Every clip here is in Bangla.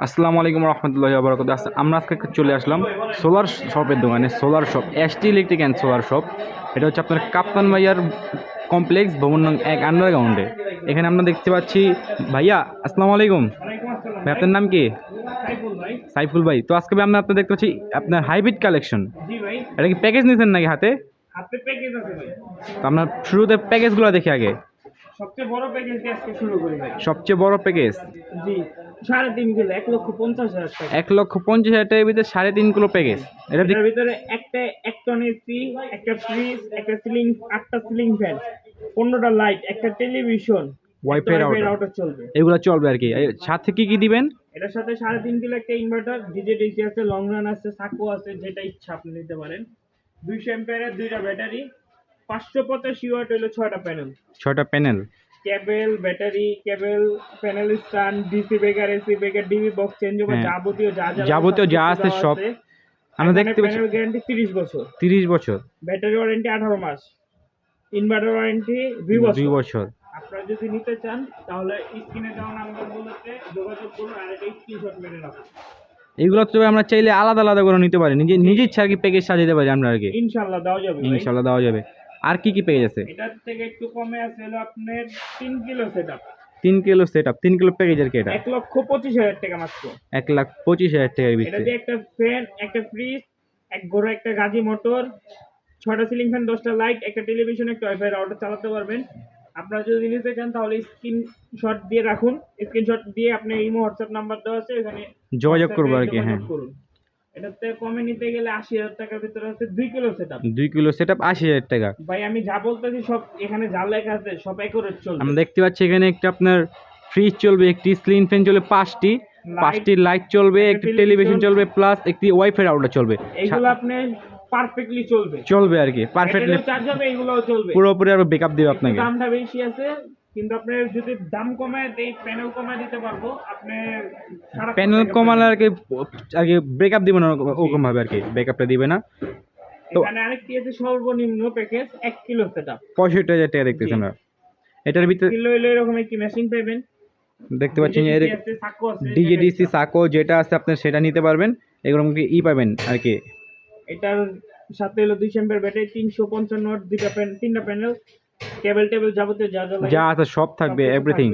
আসসালামু আলাইকুম রহমতুল্লাহি ওয়া বারাকাতুহু। আমরা আজকে চলে আসলাম সোলার শপের দোকানে। Solar shop ST electric and solar shop. এটা হচ্ছে আপনার কাপ্তান ভাইয়ার কমপ্লেক্স ভবন নং 1 আন্ডারগ্রাউন্ডে। এখানে আমরা দেখতে পাচ্ছি ভাইয়া। আসসালামু আলাইকুম ভাই, আপনার নাম কি? সাইফুল ভাই। তো আজকে আমরা আপনার দেখতে পাচ্ছি আপনার হাইব্রিড কালেকশন। এটা কি প্যাকেজ নিয়েছেন নাকি হাতে? প্যাকেজ আছে ভাই। তো আপনার শুরুতে প্যাকেজগুলো দেখি আগে। সবচেয়ে বড় প্যাকেজ দিয়ে আজকে শুরু করি ভাই। সবচেয়ে বড় প্যাকেজ জি 3.5 কিলো 1,50,000 টাকা। 1,50,000 টাকার ভিতরে 3.5 কিলো প্যাকেজ। এটার ভিতরে একটা 1 টন এসি, একটা ফ্রিজ, একটা সিলিং, 8টা সিলিং ফ্যান, 15টা লাইট, একটা টেলিভিশন, ওয়াইফাই রাউটার চলবে। এগুলো চলবে আর কি। সাথে কি কি দিবেন? এটার সাথে 3.5 কিলো একটা ইনভার্টার, ডিজে ডিসি আছে, লং রান আছে, সাকো আছে, যেটা ইচ্ছা আপনি নিতে পারেন। 200 অ্যাম্পিয়ারের 2টা ব্যাটারি, 585 ওয়াট হলো 6টা প্যানেল। 6টা panel, cable, battery, cable, panel stand, DC breaker, AC breaker, DB box change হবে, যাবতীয় যা আছে সব আমরা দেখতে পাচ্ছি। প্যানেল গ্যারান্টি 30 বছর, 30 বছর, ব্যাটারি ওয়ারেন্টি 18 মাস, ইনভার্টার ওয়ারেন্টি 2 বছর। আপনারা যদি নিতে চান তাহলে স্ক্রিনে দেওয়া নাম্বারগুলোতে যোগাযোগ করুন আর এটা স্ক্রিনশট মেরে রাখুন। এইগুলো তো আমরা চাইলে আলাদা আলাদা করে নিতে পারি, নিজে ইচ্ছা আর কি প্যাকেজ সাজাতে পারি আমরা আর কি। ইনশাআল্লাহ দেওয়া যাবে, ইনশাআল্লাহ দেওয়া যাবে। আর কি কি প্যাকেজ আছে? এটার থেকে একটু কমে আছে হলো আপনার 3 kilo setup. 3 kilo setup, 3 kilo package আর কি। এটা 1,25,000 টাকা মাত্র। 1,25,000 টাকার এটা ভিতরে। দিয়ে একটা ফ্যান, একটা ফ্রিজ, এক ঘোড়া, একটা গাজি মোটর, 6টা সিলিং ফ্যান, 10টা লাইট, একটা টেলিভিশন, একটা ওয়াইফাই রাউটার চালাতে পারবেন। আপনারা যদি নিতে চান তাহলে স্ক্রিনশট দিয়ে রাখুন। স্ক্রিনশট দিয়ে আপনি ইমো হোয়াটসঅ্যাপ নাম্বার দেওয়া আছে, এখানে যোগাযোগ করবো আর কি। হ্যাঁ, করুন। এটাতে কমে নিতে গেলে 80,000 টাকার ভিতরে আছে 2 কিলো সেটআপ। 2 কিলো সেটআপ 80,000 টাকা। ভাই আমি যা বলতেছি সব এখানে যা লেখা আছে সব একুরেট চলবে। আমরা দেখতে পাচ্ছি এখানে একটা আপনার ফ্রিজ চলবে, একটি সিলিং ফ্যান চলবে, 5টি লাইট চলবে, একটি টেলিভিশন চলবে, প্লাস একটি ওয়াইফাই রাউটার চলবে। এগুলো আপনি পারফেক্টলি চলবে আর কি, পারফেক্টলি চার্জ হবে, এগুলোও চলবে পুরোপুরি আর ব্যাকআপ দিবে আপনাকে। দামটা বেশি আছে কিন্তু আপনি যদি দাম কমায় দেই, প্যানেল কমায় দিতে পারবো। আপনি প্যানেল কমালে আর কি ব্রেকআপ দিবে না ওরকম ভাবে আর কি, ব্রেকআপটা দিবে না। তো এখানে আরেকটি আছে সর্বনিম্ন প্যাকেজ 1 কিলো সেটআপ, 65,000 টাকা দেখতেছি আমরা। এটার ভিতরে কিলো হলো এরকম একটি মেশিন পাবেন, দেখতে পাচ্ছেন। এর ডিজে ডিসি সাকো যেটা আছে আপনার সেটা নিতে পারবেন। এগুলো পাবেন আর কি। এটার সাথে হলো 200 এমপিআর ব্যাটারি, 355 ওয়াট, 3টা প্যানেল, কেবল টেবিল, যাবতীয় যা আছে সব থাকবে, এভরিথিং।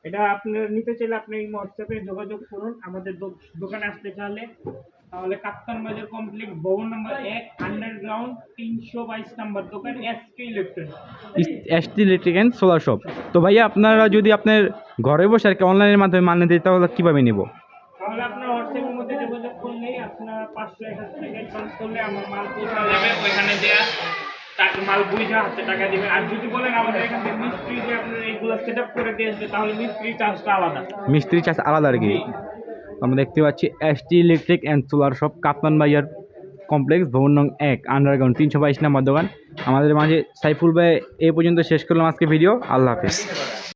এটা আপনারা নিতে চাইলে আপনি এই হোয়াটসঅ্যাপে যোগাযোগ করুন। আমাদের দোকানে আসতে চাইলে তাহলে কাপ্তান বাজার কমপ্লেক্স ভবন নম্বর 1 আন্ডারগ্রাউন্ড 322 নম্বর দোকান, ST electric and solar shop. তো ভাইয়া আপনারা যদি আপনার ঘরে বসে আর কি অনলাইনের মাধ্যমে মাল নিতে তাহলে কিভাবে নিব? তাহলে আপনার হোয়াটসঅ্যাপের মধ্যে যোগাযোগ করলেই আপনার 500-1000 টাকা অ্যাডভান্স করলে আমার মাল পৌঁছে যাবে। ওইখানে দেয়া তাকে মাল বুঝা হাতে টাকা দিবেন। আর যদি বলেন আমাদের এখান থেকে মিস্ত্রি যে আপনার এইগুলো সেটআপ করে দিয়ে আসবে, তাহলে মিস্ত্রি চার্জটা আলাদা। মিস্ত্রি চার্জ আলাদা আর কি। আমরা দেখতে পাচ্ছি ST electric and solar shop, Kaptan Bazar complex ভবন নং 1 আন্ডারগ্রাউন্ড 322 নম্বর দোকান। আমাদের মাঝে সাইফুল ভাই এই পর্যন্ত শেষ করলাম আজকে ভিডিও। আল্লাহ হাফেজ।